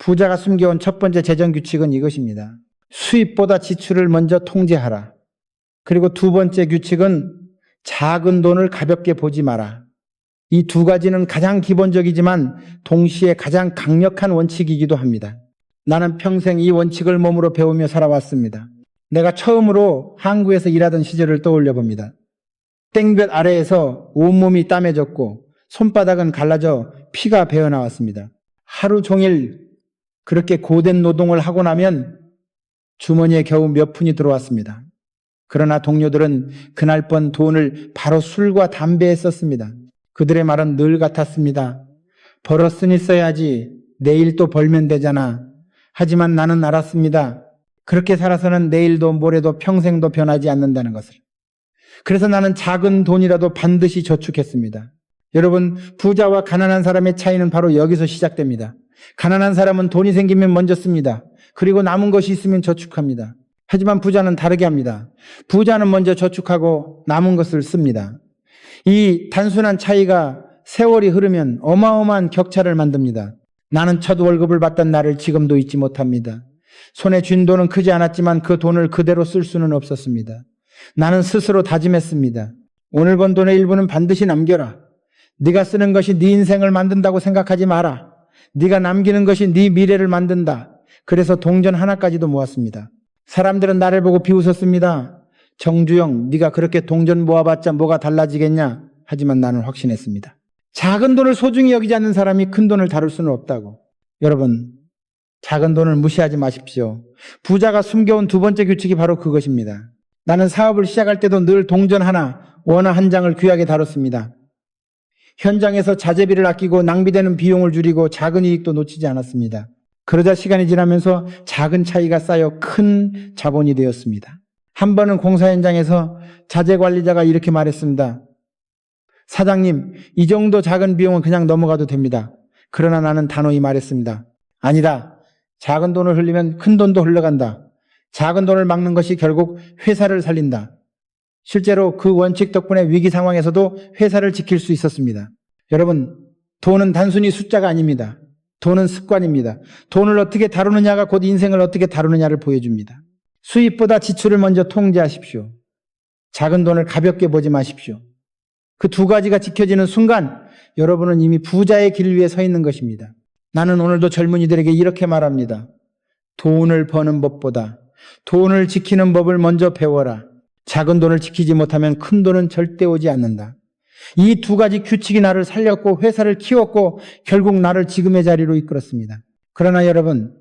부자가 숨겨온 첫 번째 재정 규칙은 이것입니다. 수입보다 지출을 먼저 통제하라. 그리고 두 번째 규칙은 작은 돈을 가볍게 보지 마라. 이 두 가지는 가장 기본적이지만 동시에 가장 강력한 원칙이기도 합니다. 나는 평생 이 원칙을 몸으로 배우며 살아왔습니다. 내가 처음으로 항구에서 일하던 시절을 떠올려 봅니다. 땡볕 아래에서 온몸이 땀에 젖고 손바닥은 갈라져 피가 배어나왔습니다. 하루 종일 그렇게 고된 노동을 하고 나면 주머니에 겨우 몇 푼이 들어왔습니다. 그러나 동료들은 그날 번 돈을 바로 술과 담배에 썼습니다. 그들의 말은 늘 같았습니다. 벌었으니 써야지. 내일 또 벌면 되잖아. 하지만 나는 알았습니다. 그렇게 살아서는 내일도 모레도 평생도 변하지 않는다는 것을. 그래서 나는 작은 돈이라도 반드시 저축했습니다. 여러분, 부자와 가난한 사람의 차이는 바로 여기서 시작됩니다. 가난한 사람은 돈이 생기면 먼저 씁니다. 그리고 남은 것이 있으면 저축합니다. 하지만 부자는 다르게 합니다. 부자는 먼저 저축하고 남은 것을 씁니다. 이 단순한 차이가 세월이 흐르면 어마어마한 격차를 만듭니다. 나는 첫 월급을 받던 날을 지금도 잊지 못합니다. 손에 쥔 돈은 크지 않았지만 그 돈을 그대로 쓸 수는 없었습니다. 나는 스스로 다짐했습니다. 오늘 번 돈의 일부는 반드시 남겨라. 네가 쓰는 것이 네 인생을 만든다고 생각하지 마라. 네가 남기는 것이 네 미래를 만든다. 그래서 동전 하나까지도 모았습니다. 사람들은 나를 보고 비웃었습니다. 정주영, 네가 그렇게 동전 모아봤자 뭐가 달라지겠냐? 하지만 나는 확신했습니다. 작은 돈을 소중히 여기지 않는 사람이 큰 돈을 다룰 수는 없다고. 여러분, 작은 돈을 무시하지 마십시오. 부자가 숨겨온 두 번째 규칙이 바로 그것입니다. 나는 사업을 시작할 때도 늘 동전 하나, 원화 한 장을 귀하게 다뤘습니다. 현장에서 자재비를 아끼고 낭비되는 비용을 줄이고 작은 이익도 놓치지 않았습니다. 그러자 시간이 지나면서 작은 차이가 쌓여 큰 자본이 되었습니다. 한 번은 공사 현장에서 자재 관리자가 이렇게 말했습니다. 사장님, 이 정도 작은 비용은 그냥 넘어가도 됩니다. 그러나 나는 단호히 말했습니다. 아니다. 작은 돈을 흘리면 큰 돈도 흘러간다. 작은 돈을 막는 것이 결국 회사를 살린다. 실제로 그 원칙 덕분에 위기 상황에서도 회사를 지킬 수 있었습니다. 여러분, 돈은 단순히 숫자가 아닙니다. 돈은 습관입니다. 돈을 어떻게 다루느냐가 곧 인생을 어떻게 다루느냐를 보여줍니다. 수입보다 지출을 먼저 통제하십시오. 작은 돈을 가볍게 보지 마십시오. 그 두 가지가 지켜지는 순간 여러분은 이미 부자의 길 위에 서 있는 것입니다. 나는 오늘도 젊은이들에게 이렇게 말합니다. 돈을 버는 법보다 돈을 지키는 법을 먼저 배워라. 작은 돈을 지키지 못하면 큰 돈은 절대 오지 않는다. 이 두 가지 규칙이 나를 살렸고 회사를 키웠고 결국 나를 지금의 자리로 이끌었습니다. 그러나 여러분,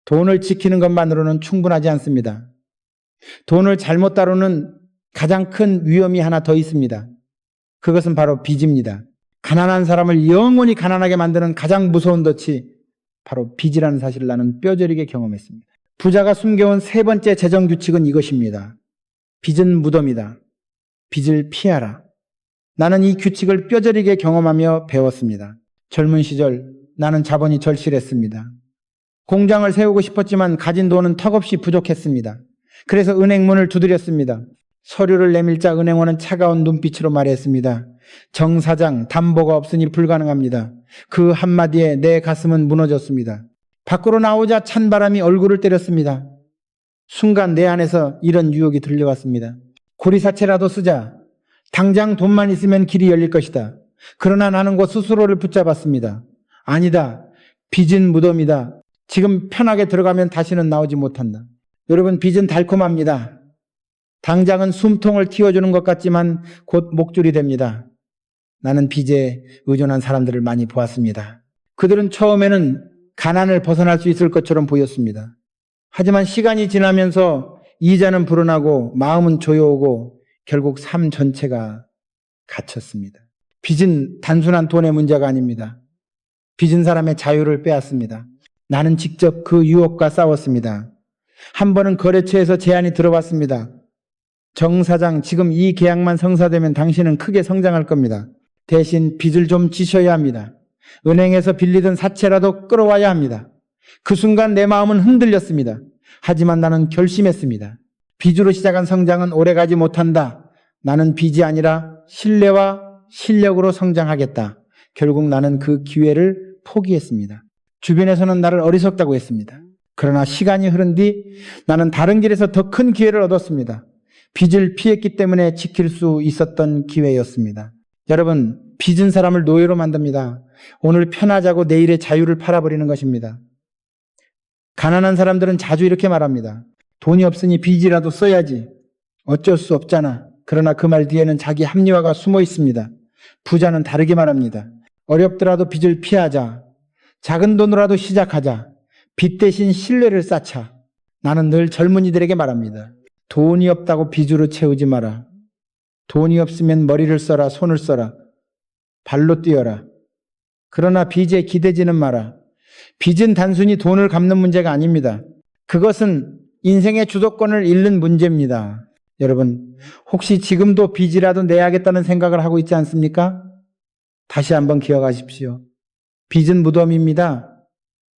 돈을 지키는 것만으로는 충분하지 않습니다. 돈을 잘못 다루는 가장 큰 위험이 하나 더 있습니다. 그것은 바로 빚입니다. 가난한 사람을 영원히 가난하게 만드는 가장 무서운 덫이 바로 빚이라는 사실을 나는 뼈저리게 경험했습니다. 부자가 숨겨온 세 번째 재정 규칙은 이것입니다. 빚은 무덤이다. 빚을 피하라. 나는 이 규칙을 뼈저리게 경험하며 배웠습니다. 젊은 시절 나는 자본이 절실했습니다. 공장을 세우고 싶었지만 가진 돈은 턱없이 부족했습니다. 그래서 은행 문을 두드렸습니다. 서류를 내밀자 은행원은 차가운 눈빛으로 말했습니다. 정 사장, 담보가 없으니 불가능합니다. 그 한마디에 내 가슴은 무너졌습니다. 밖으로 나오자 찬바람이 얼굴을 때렸습니다. 순간 내 안에서 이런 유혹이 들려왔습니다. 고리사채라도 쓰자. 당장 돈만 있으면 길이 열릴 것이다. 그러나 나는 곧 스스로를 붙잡았습니다. 아니다. 빚은 무덤이다. 지금 편하게 들어가면 다시는 나오지 못한다. 여러분, 빚은 달콤합니다. 당장은 숨통을 틔워주는 것 같지만 곧 목줄이 됩니다. 나는 빚에 의존한 사람들을 많이 보았습니다. 그들은 처음에는 가난을 벗어날 수 있을 것처럼 보였습니다. 하지만 시간이 지나면서 이자는 불어나고 마음은 조여오고 결국 삶 전체가 갇혔습니다. 빚은 단순한 돈의 문제가 아닙니다. 빚은 사람의 자유를 빼앗습니다. 나는 직접 그 유혹과 싸웠습니다. 한 번은 거래처에서 제안이 들어왔습니다. 정 사장, 지금 이 계약만 성사되면 당신은 크게 성장할 겁니다. 대신 빚을 좀 지셔야 합니다. 은행에서 빌리던 사채라도 끌어와야 합니다. 그 순간 내 마음은 흔들렸습니다. 하지만 나는 결심했습니다. 빚으로 시작한 성장은 오래가지 못한다. 나는 빚이 아니라 신뢰와 실력으로 성장하겠다. 결국 나는 그 기회를 포기했습니다. 주변에서는 나를 어리석다고 했습니다. 그러나 시간이 흐른 뒤 나는 다른 길에서 더 큰 기회를 얻었습니다. 빚을 피했기 때문에 지킬 수 있었던 기회였습니다. 여러분, 빚은 사람을 노예로 만듭니다. 오늘 편하자고 내일의 자유를 팔아버리는 것입니다. 가난한 사람들은 자주 이렇게 말합니다. 돈이 없으니 빚이라도 써야지. 어쩔 수 없잖아. 그러나 그 말 뒤에는 자기 합리화가 숨어 있습니다. 부자는 다르게 말합니다. 어렵더라도 빚을 피하자. 작은 돈으로라도 시작하자. 빚 대신 신뢰를 쌓자. 나는 늘 젊은이들에게 말합니다. 돈이 없다고 빚으로 채우지 마라. 돈이 없으면 머리를 써라, 손을 써라. 발로 뛰어라. 그러나 빚에 기대지는 마라. 빚은 단순히 돈을 갚는 문제가 아닙니다. 그것은 인생의 주도권을 잃는 문제입니다. 여러분, 혹시 지금도 빚이라도 내야겠다는 생각을 하고 있지 않습니까? 다시 한번 기억하십시오. 빚은 무덤입니다.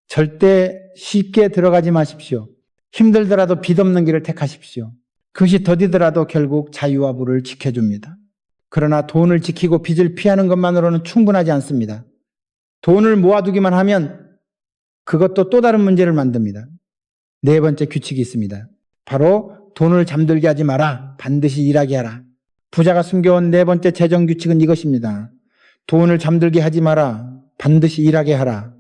절대 쉽게 들어가지 마십시오. 힘들더라도 빚 없는 길을 택하십시오. 그것이 더디더라도 결국 자유와 부를 지켜줍니다. 그러나 돈을 지키고 빚을 피하는 것만으로는 충분하지 않습니다. 돈을 모아두기만 하면 그것도 또 다른 문제를 만듭니다. 네 번째 규칙이 있습니다. 바로 돈을 잠들게 하지 마라. 반드시 일하게 하라. 부자가 숨겨온 네 번째 재정 규칙은 이것입니다. 돈을 잠들게 하지 마라. 반드시 일하게 하라.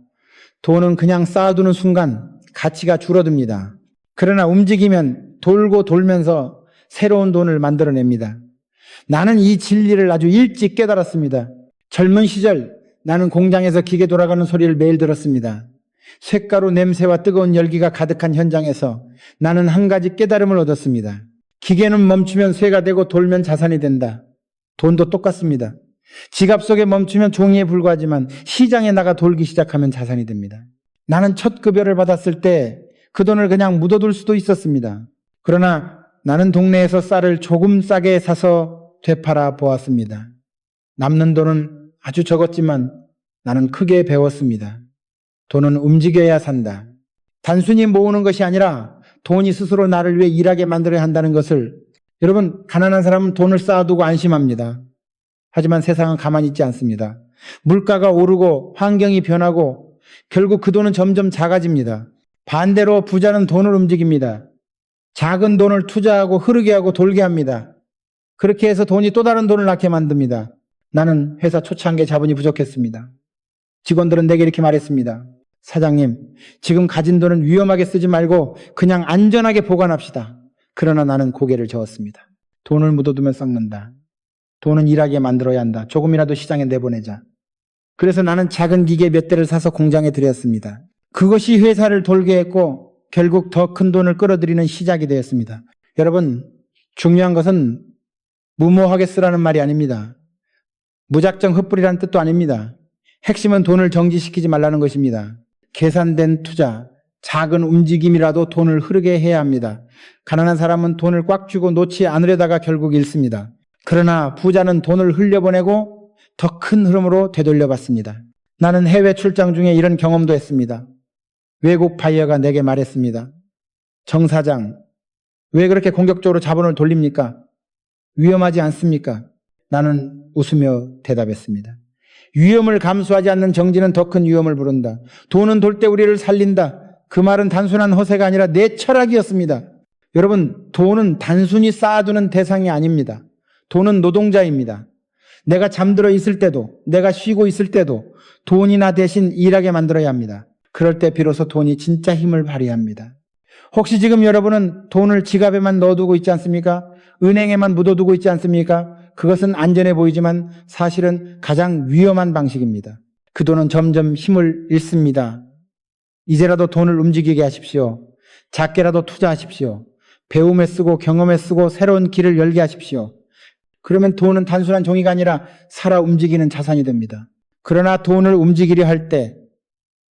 돈은 그냥 쌓아두는 순간 가치가 줄어듭니다. 그러나 움직이면 돌고 돌면서 새로운 돈을 만들어냅니다. 나는 이 진리를 아주 일찍 깨달았습니다. 젊은 시절 나는 공장에서 기계 돌아가는 소리를 매일 들었습니다. 쇳가루 냄새와 뜨거운 열기가 가득한 현장에서 나는 한 가지 깨달음을 얻었습니다. 기계는 멈추면 쇠가 되고 돌면 자산이 된다. 돈도 똑같습니다. 지갑 속에 멈추면 종이에 불과하지만 시장에 나가 돌기 시작하면 자산이 됩니다. 나는 첫 급여를 받았을 때 그 돈을 그냥 묻어둘 수도 있었습니다. 그러나 나는 동네에서 쌀을 조금 싸게 사서 되팔아 보았습니다. 남는 돈은 아주 적었지만 나는 크게 배웠습니다. 돈은 움직여야 산다. 단순히 모으는 것이 아니라 돈이 스스로 나를 위해 일하게 만들어야 한다는 것을, 여러분, 가난한 사람은 돈을 쌓아두고 안심합니다. 하지만 세상은 가만히 있지 않습니다. 물가가 오르고 환경이 변하고 결국 그 돈은 점점 작아집니다. 반대로 부자는 돈을 움직입니다. 작은 돈을 투자하고 흐르게 하고 돌게 합니다. 그렇게 해서 돈이 또 다른 돈을 낳게 만듭니다. 나는 회사 초창기에 자본이 부족했습니다. 직원들은 내게 이렇게 말했습니다. 사장님, 지금 가진 돈은 위험하게 쓰지 말고 그냥 안전하게 보관합시다. 그러나 나는 고개를 저었습니다. 돈을 묻어두면 썩는다. 돈은 일하게 만들어야 한다. 조금이라도 시장에 내보내자. 그래서 나는 작은 기계 몇 대를 사서 공장에 들였습니다. 그것이 회사를 돌게 했고 결국 더 큰 돈을 끌어들이는 시작이 되었습니다. 여러분, 중요한 것은 무모하게 쓰라는 말이 아닙니다. 무작정 흩뿌리라는 뜻도 아닙니다. 핵심은 돈을 정지시키지 말라는 것입니다. 계산된 투자, 작은 움직임이라도 돈을 흐르게 해야 합니다. 가난한 사람은 돈을 꽉 쥐고 놓지 않으려다가 결국 잃습니다. 그러나 부자는 돈을 흘려보내고 더 큰 흐름으로 되돌려받습니다. 나는 해외 출장 중에 이런 경험도 했습니다. 외국 바이어가 내게 말했습니다. 정 사장, 왜 그렇게 공격적으로 자본을 돌립니까? 위험하지 않습니까? 나는 웃으며 대답했습니다. 위험을 감수하지 않는 정지는 더 큰 위험을 부른다. 돈은 돌 때 우리를 살린다. 그 말은 단순한 허세가 아니라 내 철학이었습니다. 여러분, 돈은 단순히 쌓아두는 대상이 아닙니다. 돈은 노동자입니다. 내가 잠들어 있을 때도, 내가 쉬고 있을 때도 돈이 나 대신 일하게 만들어야 합니다. 그럴 때 비로소 돈이 진짜 힘을 발휘합니다. 혹시 지금 여러분은 돈을 지갑에만 넣어두고 있지 않습니까? 은행에만 묻어두고 있지 않습니까? 그것은 안전해 보이지만 사실은 가장 위험한 방식입니다. 그 돈은 점점 힘을 잃습니다. 이제라도 돈을 움직이게 하십시오. 작게라도 투자하십시오. 배움에 쓰고 경험에 쓰고 새로운 길을 열게 하십시오. 그러면 돈은 단순한 종이가 아니라 살아 움직이는 자산이 됩니다. 그러나 돈을 움직이려 할 때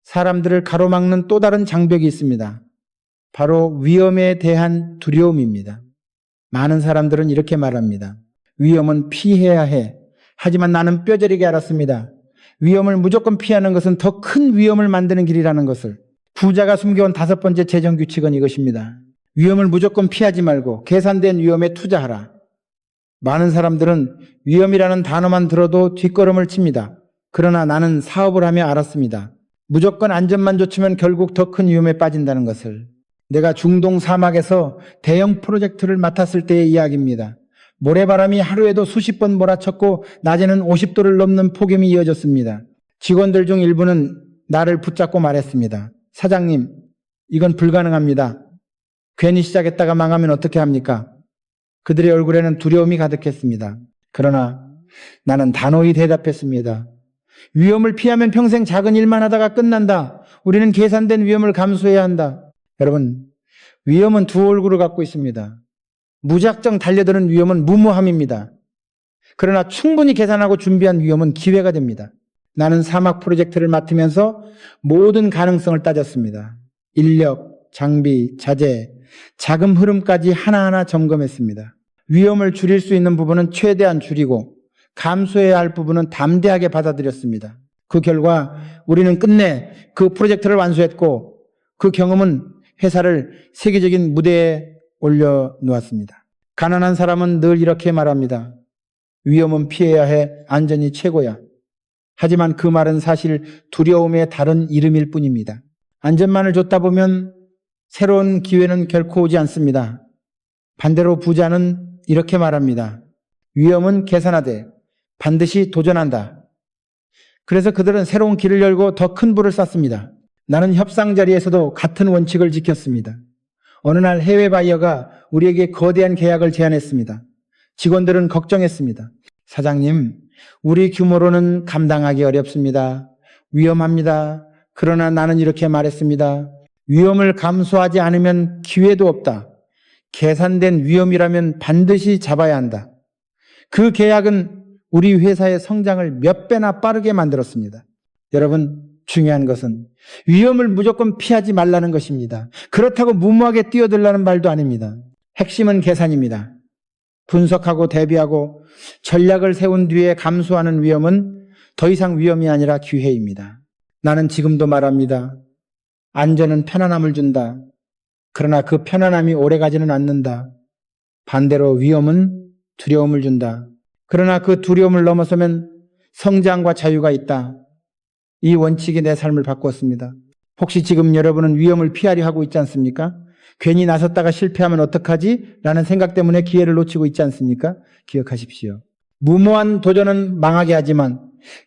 사람들을 가로막는 또 다른 장벽이 있습니다. 바로 위험에 대한 두려움입니다. 많은 사람들은 이렇게 말합니다. 위험은 피해야 해. 하지만 나는 뼈저리게 알았습니다. 위험을 무조건 피하는 것은 더 큰 위험을 만드는 길이라는 것을. 부자가 숨겨온 다섯 번째 재정 규칙은 이것입니다. 위험을 무조건 피하지 말고 계산된 위험에 투자하라. 많은 사람들은 위험이라는 단어만 들어도 뒷걸음을 칩니다. 그러나 나는 사업을 하며 알았습니다. 무조건 안전만 좋으면 결국 더 큰 위험에 빠진다는 것을 내가 중동 사막에서 대형 프로젝트를 맡았을 때의 이야기입니다. 모래바람이 하루에도 수십 번 몰아쳤고 낮에는 50도를 넘는 폭염이 이어졌습니다. 직원들 중 일부는 나를 붙잡고 말했습니다. 사장님, 이건 불가능합니다. 괜히 시작했다가 망하면 어떻게 합니까? 그들의 얼굴에는 두려움이 가득했습니다. 그러나 나는 단호히 대답했습니다. 위험을 피하면 평생 작은 일만 하다가 끝난다. 우리는 계산된 위험을 감수해야 한다. 여러분, 위험은 두 얼굴을 갖고 있습니다. 무작정 달려드는 위험은 무모함입니다. 그러나 충분히 계산하고 준비한 위험은 기회가 됩니다. 나는 사막 프로젝트를 맡으면서 모든 가능성을 따졌습니다. 인력, 장비, 자재, 자금 흐름까지 하나하나 점검했습니다. 위험을 줄일 수 있는 부분은 최대한 줄이고 감수해야 할 부분은 담대하게 받아들였습니다. 그 결과 우리는 끝내 그 프로젝트를 완수했고 그 경험은 회사를 세계적인 무대에 올려놓았습니다. 가난한 사람은 늘 이렇게 말합니다. 위험은 피해야 해, 안전이 최고야. 하지만 그 말은 사실 두려움의 다른 이름일 뿐입니다. 안전만을 줬다 보면 새로운 기회는 결코 오지 않습니다. 반대로 부자는 이렇게 말합니다. 위험은 계산하되 반드시 도전한다. 그래서 그들은 새로운 길을 열고 더 큰 불을 쐈습니다. 나는 협상 자리에서도 같은 원칙을 지켰습니다. 어느 날 해외 바이어가 우리에게 거대한 계약을 제안했습니다. 직원들은 걱정했습니다. 사장님, 우리 규모로는 감당하기 어렵습니다. 위험합니다. 그러나 나는 이렇게 말했습니다. 위험을 감수하지 않으면 기회도 없다. 계산된 위험이라면 반드시 잡아야 한다. 그 계약은 우리 회사의 성장을 몇 배나 빠르게 만들었습니다. 여러분, 중요한 것은 위험을 무조건 피하지 말라는 것입니다. 그렇다고 무모하게 뛰어들라는 말도 아닙니다. 핵심은 계산입니다. 분석하고 대비하고 전략을 세운 뒤에 감수하는 위험은 더 이상 위험이 아니라 기회입니다. 나는 지금도 말합니다. 안전은 편안함을 준다. 그러나 그 편안함이 오래가지는 않는다. 반대로 위험은 두려움을 준다. 그러나 그 두려움을 넘어서면 성장과 자유가 있다. 이 원칙이 내 삶을 바꾸었습니다. 혹시 지금 여러분은 위험을 피하려 하고 있지 않습니까? 괜히 나섰다가 실패하면 어떡하지? 라는 생각 때문에 기회를 놓치고 있지 않습니까? 기억하십시오. 무모한 도전은 망하게 하지만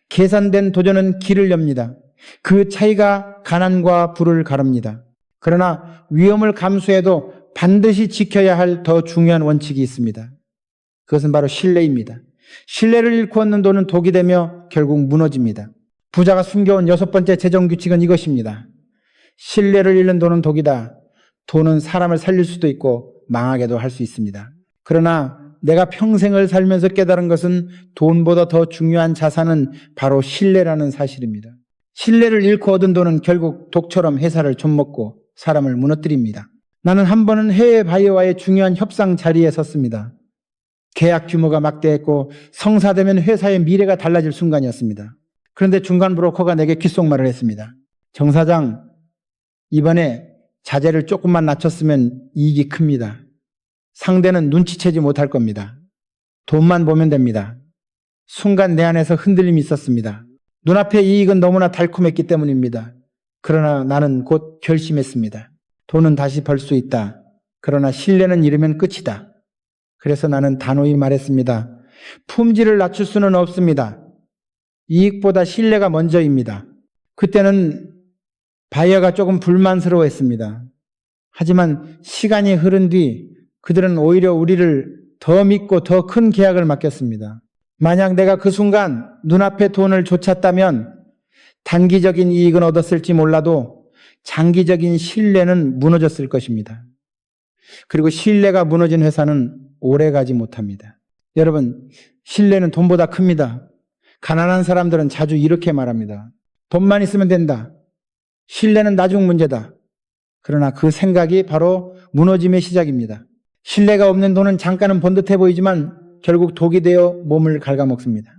계산된 도전은 길을 엽니다. 그 차이가 가난과 부를 가릅니다. 그러나 위험을 감수해도 반드시 지켜야 할 더 중요한 원칙이 있습니다. 그것은 바로 신뢰입니다. 신뢰를 잃고 얻는 돈은 독이 되며 결국 무너집니다. 부자가 숨겨온 6번째 재정 규칙은 이것입니다. 신뢰를 잃는 돈은 독이다. 돈은 사람을 살릴 수도 있고 망하게도 할 수 있습니다. 그러나 내가 평생을 살면서 깨달은 것은 돈보다 더 중요한 자산은 바로 신뢰라는 사실입니다. 신뢰를 잃고 얻은 돈은 결국 독처럼 회사를 좀먹고 사람을 무너뜨립니다. 나는 한 번은 해외 바이어와의 중요한 협상 자리에 섰습니다. 계약 규모가 막대했고 성사되면 회사의 미래가 달라질 순간이었습니다. 그런데 중간 브로커가 내게 귓속말을 했습니다. 정 사장, 이번에 자재를 조금만 낮췄으면 이익이 큽니다. 상대는 눈치채지 못할 겁니다. 돈만 보면 됩니다. 순간 내 안에서 흔들림이 있었습니다. 눈앞의 이익은 너무나 달콤했기 때문입니다. 그러나 나는 곧 결심했습니다. 돈은 다시 벌 수 있다. 그러나 신뢰는 잃으면 끝이다. 그래서 나는 단호히 말했습니다. 품질을 낮출 수는 없습니다. 이익보다 신뢰가 먼저입니다. 그때는 바이어가 조금 불만스러워했습니다. 하지만 시간이 흐른 뒤 그들은 오히려 우리를 더 믿고 더 큰 계약을 맡겼습니다. 만약 내가 그 순간 눈앞의 돈을 좇았다면 단기적인 이익은 얻었을지 몰라도 장기적인 신뢰는 무너졌을 것입니다. 그리고 신뢰가 무너진 회사는 오래가지 못합니다. 여러분, 신뢰는 돈보다 큽니다. 가난한 사람들은 자주 이렇게 말합니다. 돈만 있으면 된다. 신뢰는 나중 문제다. 그러나 그 생각이 바로 무너짐의 시작입니다. 신뢰가 없는 돈은 잠깐은 번듯해 보이지만 결국 독이 되어 몸을 갉아먹습니다.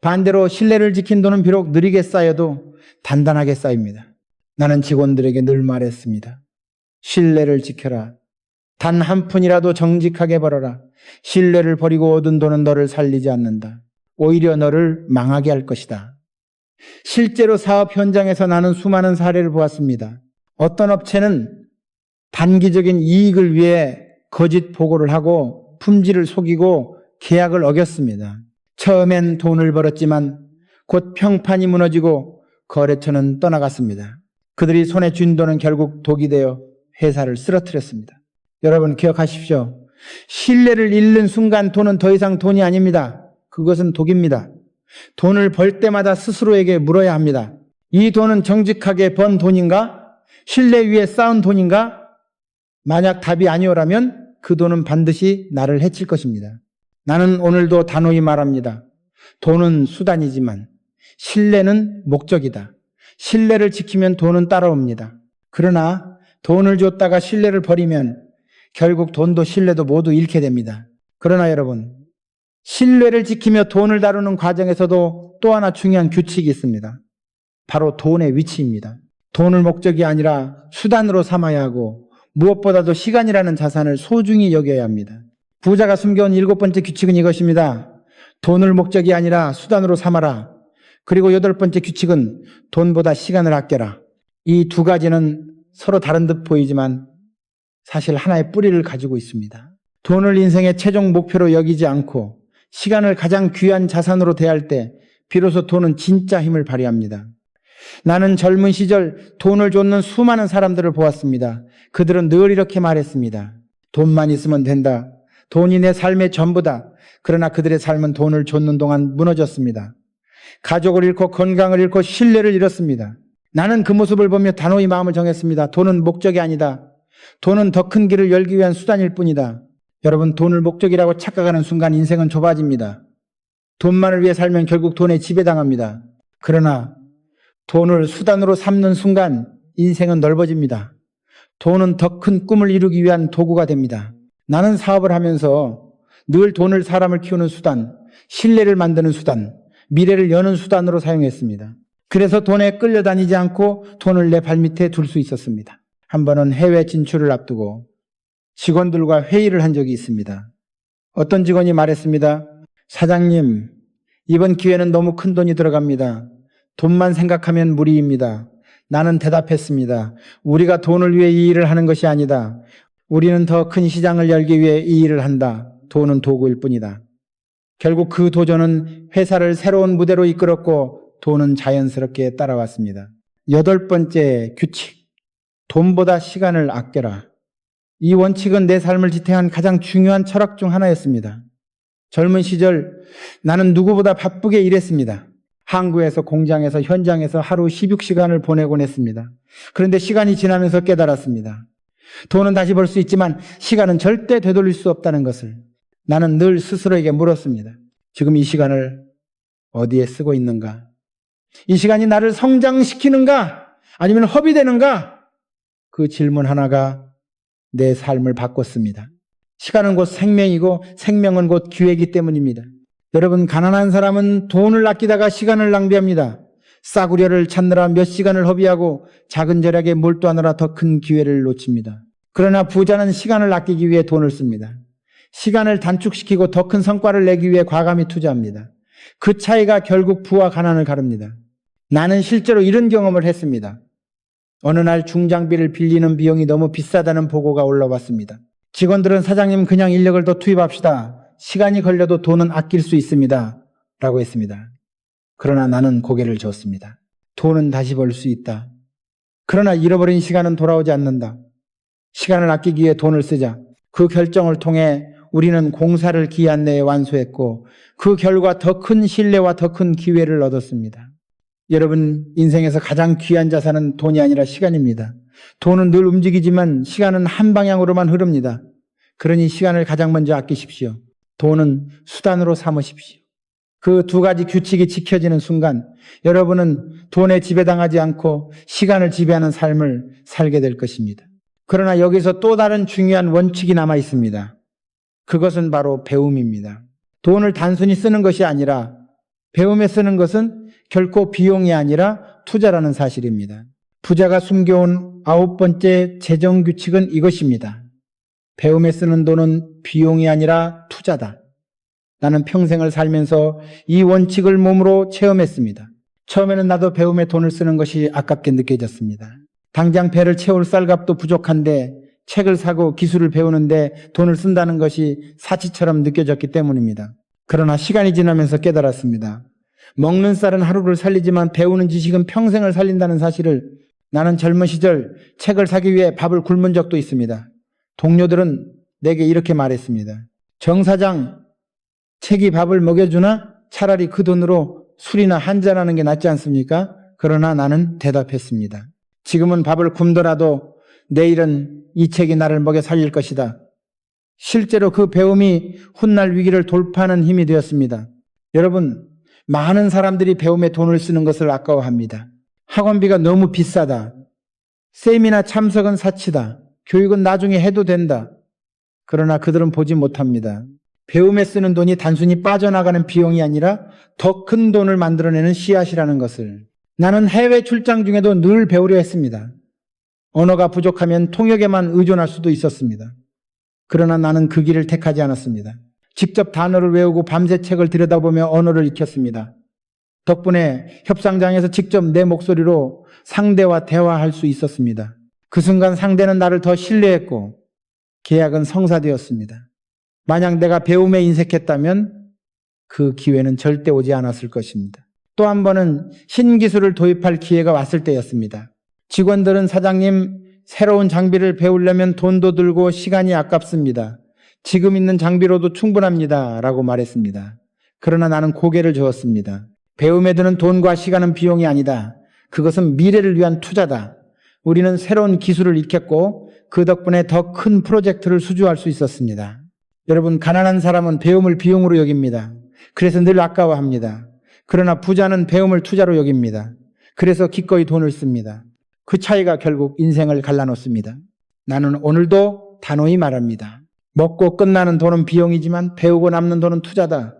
반대로 신뢰를 지킨 돈은 비록 느리게 쌓여도 단단하게 쌓입니다. 나는 직원들에게 늘 말했습니다. 신뢰를 지켜라. 단 한 푼이라도 정직하게 벌어라. 신뢰를 버리고 얻은 돈은 너를 살리지 않는다. 오히려 너를 망하게 할 것이다. 실제로 사업 현장에서 나는 수많은 사례를 보았습니다. 어떤 업체는 단기적인 이익을 위해 거짓 보고를 하고 품질을 속이고 계약을 어겼습니다. 처음엔 돈을 벌었지만 곧 평판이 무너지고 거래처는 떠나갔습니다. 그들이 손에 쥔 돈은 결국 독이 되어 회사를 쓰러뜨렸습니다. 여러분 기억하십시오. 신뢰를 잃는 순간 돈은 더 이상 돈이 아닙니다. 그것은 독입니다. 돈을 벌 때마다 스스로에게 물어야 합니다. 이 돈은 정직하게 번 돈인가? 신뢰 위에 쌓은 돈인가? 만약 답이 아니오라면 그 돈은 반드시 나를 해칠 것입니다. 나는 오늘도 단호히 말합니다. 돈은 수단이지만 신뢰는 목적이다. 신뢰를 지키면 돈은 따라옵니다. 그러나 돈을 줬다가 신뢰를 버리면 결국 돈도 신뢰도 모두 잃게 됩니다. 그러나 여러분, 신뢰를 지키며 돈을 다루는 과정에서도 또 하나 중요한 규칙이 있습니다. 바로 돈의 위치입니다. 돈을 목적이 아니라 수단으로 삼아야 하고 무엇보다도 시간이라는 자산을 소중히 여겨야 합니다. 부자가 숨겨온 7번째 규칙은 이것입니다. 돈을 목적이 아니라 수단으로 삼아라. 그리고 8번째 규칙은 돈보다 시간을 아껴라. 이 두 가지는 서로 다른 듯 보이지만 사실 하나의 뿌리를 가지고 있습니다. 돈을 인생의 최종 목표로 여기지 않고 시간을 가장 귀한 자산으로 대할 때 비로소 돈은 진짜 힘을 발휘합니다. 나는 젊은 시절 돈을 쫓는 수많은 사람들을 보았습니다. 그들은 늘 이렇게 말했습니다. 돈만 있으면 된다. 돈이 내 삶의 전부다. 그러나 그들의 삶은 돈을 쫓는 동안 무너졌습니다. 가족을 잃고 건강을 잃고 신뢰를 잃었습니다. 나는 그 모습을 보며 단호히 마음을 정했습니다. 돈은 목적이 아니다. 돈은 더 큰 길을 열기 위한 수단일 뿐이다. 여러분, 돈을 목적이라고 착각하는 순간 인생은 좁아집니다. 돈만을 위해 살면 결국 돈에 지배당합니다. 그러나 돈을 수단으로 삼는 순간 인생은 넓어집니다. 돈은 더 큰 꿈을 이루기 위한 도구가 됩니다. 나는 사업을 하면서 늘 돈을 사람을 키우는 수단, 신뢰를 만드는 수단, 미래를 여는 수단으로 사용했습니다. 그래서 돈에 끌려다니지 않고 돈을 내 발밑에 둘 수 있었습니다. 한 번은 해외 진출을 앞두고 직원들과 회의를 한 적이 있습니다. 어떤 직원이 말했습니다. 사장님, 이번 기회는 너무 큰 돈이 들어갑니다. 돈만 생각하면 무리입니다. 나는 대답했습니다. 우리가 돈을 위해 이 일을 하는 것이 아니다. 우리는 더 큰 시장을 열기 위해 이 일을 한다. 돈은 도구일 뿐이다. 결국 그 도전은 회사를 새로운 무대로 이끌었고 돈은 자연스럽게 따라왔습니다. 8번째 규칙. 돈보다 시간을 아껴라. 이 원칙은 내 삶을 지탱한 가장 중요한 철학 중 하나였습니다. 젊은 시절 나는 누구보다 바쁘게 일했습니다. 항구에서 공장에서 현장에서 하루 16시간을 보내곤 했습니다. 그런데 시간이 지나면서 깨달았습니다. 돈은 다시 벌 수 있지만 시간은 절대 되돌릴 수 없다는 것을 나는 늘 스스로에게 물었습니다. 지금 이 시간을 어디에 쓰고 있는가? 이 시간이 나를 성장시키는가? 아니면 허비되는가? 그 질문 하나가 내 삶을 바꿨습니다. 시간은 곧 생명이고 생명은 곧 기회이기 때문입니다. 여러분, 가난한 사람은 돈을 아끼다가 시간을 낭비합니다. 싸구려를 찾느라 몇 시간을 허비하고 작은 절약에 몰두하느라 더 큰 기회를 놓칩니다. 그러나 부자는 시간을 아끼기 위해 돈을 씁니다. 시간을 단축시키고 더 큰 성과를 내기 위해 과감히 투자합니다. 그 차이가 결국 부와 가난을 가릅니다. 나는 실제로 이런 경험을 했습니다. 어느 날 중장비를 빌리는 비용이 너무 비싸다는 보고가 올라왔습니다. 직원들은 사장님 그냥 인력을 더 투입합시다. 시간이 걸려도 돈은 아낄 수 있습니다. 라고 했습니다. 그러나 나는 고개를 젓습니다. 돈은 다시 벌 수 있다. 그러나 잃어버린 시간은 돌아오지 않는다. 시간을 아끼기 위해 돈을 쓰자. 그 결정을 통해 우리는 공사를 기한 내에 완수했고 그 결과 더 큰 신뢰와 더 큰 기회를 얻었습니다. 여러분, 인생에서 가장 귀한 자산은 돈이 아니라 시간입니다. 돈은 늘 움직이지만 시간은 한 방향으로만 흐릅니다. 그러니 시간을 가장 먼저 아끼십시오. 돈은 수단으로 삼으십시오. 그 두 가지 규칙이 지켜지는 순간 여러분은 돈에 지배당하지 않고 시간을 지배하는 삶을 살게 될 것입니다. 그러나 여기서 또 다른 중요한 원칙이 남아 있습니다. 그것은 바로 배움입니다. 돈을 단순히 쓰는 것이 아니라 배움에 쓰는 것은 결코 비용이 아니라 투자라는 사실입니다. 부자가 숨겨온 9번째 재정규칙은 이것입니다. 배움에 쓰는 돈은 비용이 아니라 투자다. 나는 평생을 살면서 이 원칙을 몸으로 체험했습니다. 처음에는 나도 배움에 돈을 쓰는 것이 아깝게 느껴졌습니다. 당장 배를 채울 쌀값도 부족한데 책을 사고 기술을 배우는데 돈을 쓴다는 것이 사치처럼 느껴졌기 때문입니다. 그러나 시간이 지나면서 깨달았습니다. 먹는 쌀은 하루를 살리지만 배우는 지식은 평생을 살린다는 사실을 나는 젊은 시절 책을 사기 위해 밥을 굶은 적도 있습니다. 동료들은 내게 이렇게 말했습니다. 정 사장, 책이 밥을 먹여주나? 차라리 그 돈으로 술이나 한잔하는 게 낫지 않습니까? 그러나 나는 대답했습니다. 지금은 밥을 굶더라도 내일은 이 책이 나를 먹여 살릴 것이다. 실제로 그 배움이 훗날 위기를 돌파하는 힘이 되었습니다. 여러분, 많은 사람들이 배움에 돈을 쓰는 것을 아까워합니다. 학원비가 너무 비싸다. 세미나 참석은 사치다. 교육은 나중에 해도 된다. 그러나 그들은 보지 못합니다. 배움에 쓰는 돈이 단순히 빠져나가는 비용이 아니라 더 큰 돈을 만들어내는 씨앗이라는 것을. 나는 해외 출장 중에도 늘 배우려 했습니다. 언어가 부족하면 통역에만 의존할 수도 있었습니다. 그러나 나는 그 길을 택하지 않았습니다. 직접 단어를 외우고 밤새 책을 들여다보며 언어를 익혔습니다. 덕분에 협상장에서 직접 내 목소리로 상대와 대화할 수 있었습니다. 그 순간 상대는 나를 더 신뢰했고 계약은 성사되었습니다. 만약 내가 배움에 인색했다면 그 기회는 절대 오지 않았을 것입니다. 또 한 번은 신기술을 도입할 기회가 왔을 때였습니다. 직원들은 사장님, 새로운 장비를 배우려면 돈도 들고 시간이 아깝습니다. 지금 있는 장비로도 충분합니다. 라고 말했습니다. 그러나 나는 고개를 저었습니다. 배움에 드는 돈과 시간은 비용이 아니다. 그것은 미래를 위한 투자다. 우리는 새로운 기술을 익혔고 그 덕분에 더 큰 프로젝트를 수주할 수 있었습니다. 여러분, 가난한 사람은 배움을 비용으로 여깁니다. 그래서 늘 아까워합니다. 그러나 부자는 배움을 투자로 여깁니다. 그래서 기꺼이 돈을 씁니다. 그 차이가 결국 인생을 갈라놓습니다. 나는 오늘도 단호히 말합니다. 먹고 끝나는 돈은 비용이지만 배우고 남는 돈은 투자다.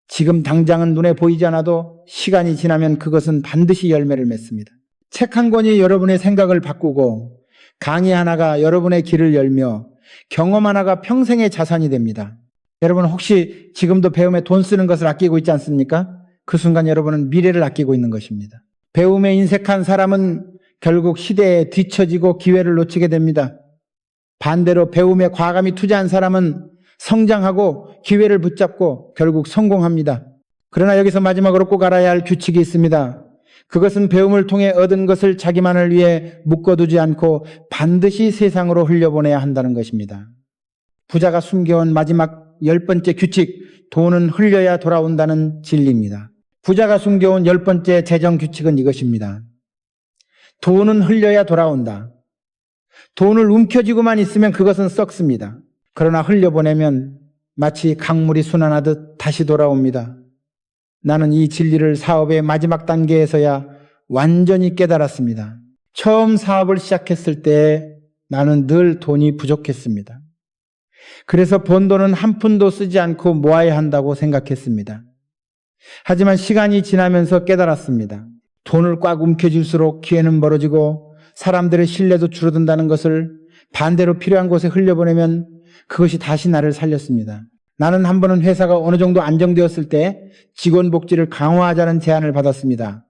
지금 당장은 눈에 보이지 않아도 시간이 지나면 그것은 반드시 열매를 맺습니다. 책 한 권이 여러분의 생각을 바꾸고 강의 하나가 여러분의 길을 열며 경험 하나가 평생의 자산이 됩니다. 여러분, 혹시 지금도 배움에 돈 쓰는 것을 아끼고 있지 않습니까? 그 순간 여러분은 미래를 아끼고 있는 것입니다. 배움에 인색한 사람은 결국 시대에 뒤처지고 기회를 놓치게 됩니다. 반대로 배움에 과감히 투자한 사람은 성장하고 기회를 붙잡고 결국 성공합니다. 그러나 여기서 마지막으로 꼭 알아야 할 규칙이 있습니다. 그것은 배움을 통해 얻은 것을 자기만을 위해 묶어두지 않고 반드시 세상으로 흘려보내야 한다는 것입니다. 부자가 숨겨온 마지막 10번째 규칙, 돈은 흘려야 돌아온다는 진리입니다. 부자가 숨겨온 10번째 재정 규칙은 이것입니다. 돈은 흘려야 돌아온다. 돈을 움켜쥐고만 있으면 그것은 썩습니다. 그러나 흘려보내면 마치 강물이 순환하듯 다시 돌아옵니다. 나는 이 진리를 사업의 마지막 단계에서야 완전히 깨달았습니다. 처음 사업을 시작했을 때 나는 늘 돈이 부족했습니다. 그래서 번 돈은 한 푼도 쓰지 않고 모아야 한다고 생각했습니다. 하지만 시간이 지나면서 깨달았습니다. 돈을 꽉 움켜쥘수록 기회는 멀어지고 사람들의 신뢰도 줄어든다는 것을, 반대로 필요한 곳에 흘려보내면 그것이 다시 나를 살렸습니다. 나는 한 번은 회사가 어느 정도 안정되었을 때 직원 복지를 강화하자는 제안을 받았습니다.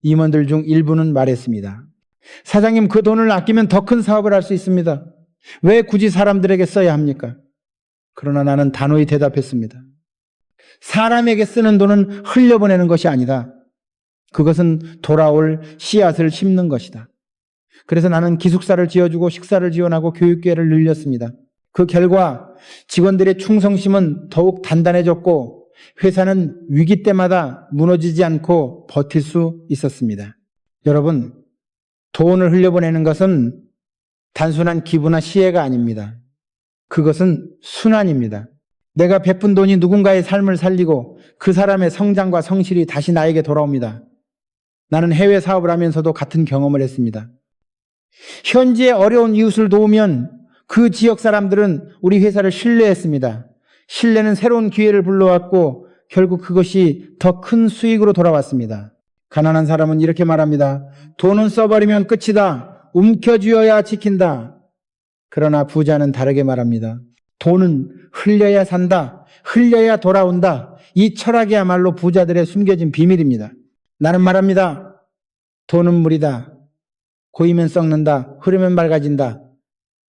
임원들 중 일부는 말했습니다. 사장님, 그 돈을 아끼면 더 큰 사업을 할 수 있습니다. 왜 굳이 사람들에게 써야 합니까? 그러나 나는 단호히 대답했습니다. 사람에게 쓰는 돈은 흘려보내는 것이 아니다. 그것은 돌아올 씨앗을 심는 것이다. 그래서 나는 기숙사를 지어주고 식사를 지원하고 교육기회를 늘렸습니다. 그 결과 직원들의 충성심은 더욱 단단해졌고 회사는 위기 때마다 무너지지 않고 버틸 수 있었습니다. 여러분, 돈을 흘려보내는 것은 단순한 기부나 시혜가 아닙니다. 그것은 순환입니다. 내가 베푼 돈이 누군가의 삶을 살리고 그 사람의 성장과 성실이 다시 나에게 돌아옵니다. 나는 해외 사업을 하면서도 같은 경험을 했습니다. 현지의 어려운 이웃을 도우면 그 지역 사람들은 우리 회사를 신뢰했습니다. 신뢰는 새로운 기회를 불러왔고 결국 그것이 더 큰 수익으로 돌아왔습니다. 가난한 사람은 이렇게 말합니다. 돈은 써버리면 끝이다. 움켜쥐어야 지킨다. 그러나 부자는 다르게 말합니다. 돈은 흘려야 산다. 흘려야 돌아온다. 이 철학이야말로 부자들의 숨겨진 비밀입니다. 나는 말합니다. 돈은 물이다. 고이면 썩는다. 흐르면 맑아진다.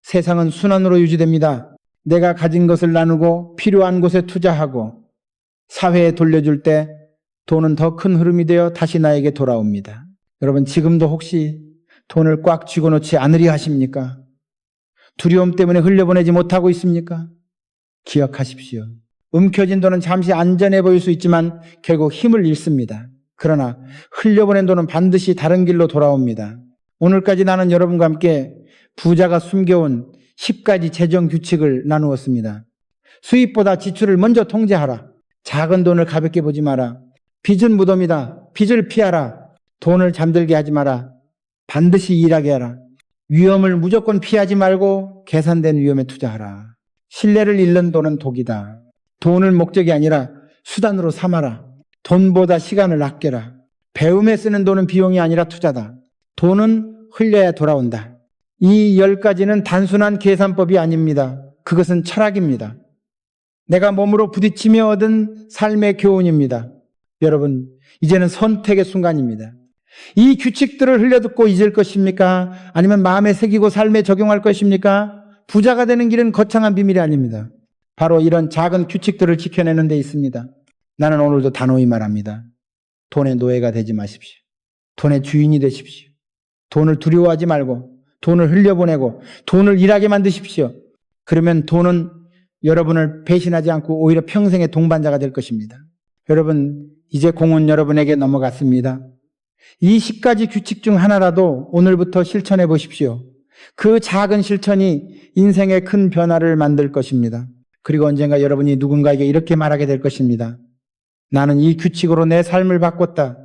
세상은 순환으로 유지됩니다. 내가 가진 것을 나누고 필요한 곳에 투자하고 사회에 돌려줄 때 돈은 더 큰 흐름이 되어 다시 나에게 돌아옵니다. 여러분, 지금도 혹시 돈을 꽉 쥐고 놓지 않으려 하십니까? 두려움 때문에 흘려보내지 못하고 있습니까? 기억하십시오. 움켜진 돈은 잠시 안전해 보일 수 있지만 결국 힘을 잃습니다. 그러나 흘려보낸 돈은 반드시 다른 길로 돌아옵니다. 오늘까지 나는 여러분과 함께 부자가 숨겨온 10가지 재정 규칙을 나누었습니다. 수입보다 지출을 먼저 통제하라. 작은 돈을 가볍게 보지 마라. 빚은 무덤이다. 빚을 피하라. 돈을 잠들게 하지 마라. 반드시 일하게 하라. 위험을 무조건 피하지 말고 계산된 위험에 투자하라. 신뢰를 잃는 돈은 독이다. 돈을 목적이 아니라 수단으로 삼아라. 돈보다 시간을 아껴라. 배움에 쓰는 돈은 비용이 아니라 투자다. 돈은 흘려야 돌아온다. 이 10가지는 단순한 계산법이 아닙니다. 그것은 철학입니다. 내가 몸으로 부딪히며 얻은 삶의 교훈입니다. 여러분, 이제는 선택의 순간입니다. 이 규칙들을 흘려듣고 잊을 것입니까? 아니면 마음에 새기고 삶에 적용할 것입니까? 부자가 되는 길은 거창한 비밀이 아닙니다. 바로 이런 작은 규칙들을 지켜내는 데 있습니다. 나는 오늘도 단호히 말합니다. 돈의 노예가 되지 마십시오. 돈의 주인이 되십시오. 돈을 두려워하지 말고 돈을 흘려보내고 돈을 일하게 만드십시오. 그러면 돈은 여러분을 배신하지 않고 오히려 평생의 동반자가 될 것입니다. 여러분, 이제 공은 여러분에게 넘어갔습니다. 이 10가지 규칙 중 하나라도 오늘부터 실천해 보십시오. 그 작은 실천이 인생의 큰 변화를 만들 것입니다. 그리고 언젠가 여러분이 누군가에게 이렇게 말하게 될 것입니다. 나는 이 규칙으로 내 삶을 바꿨다.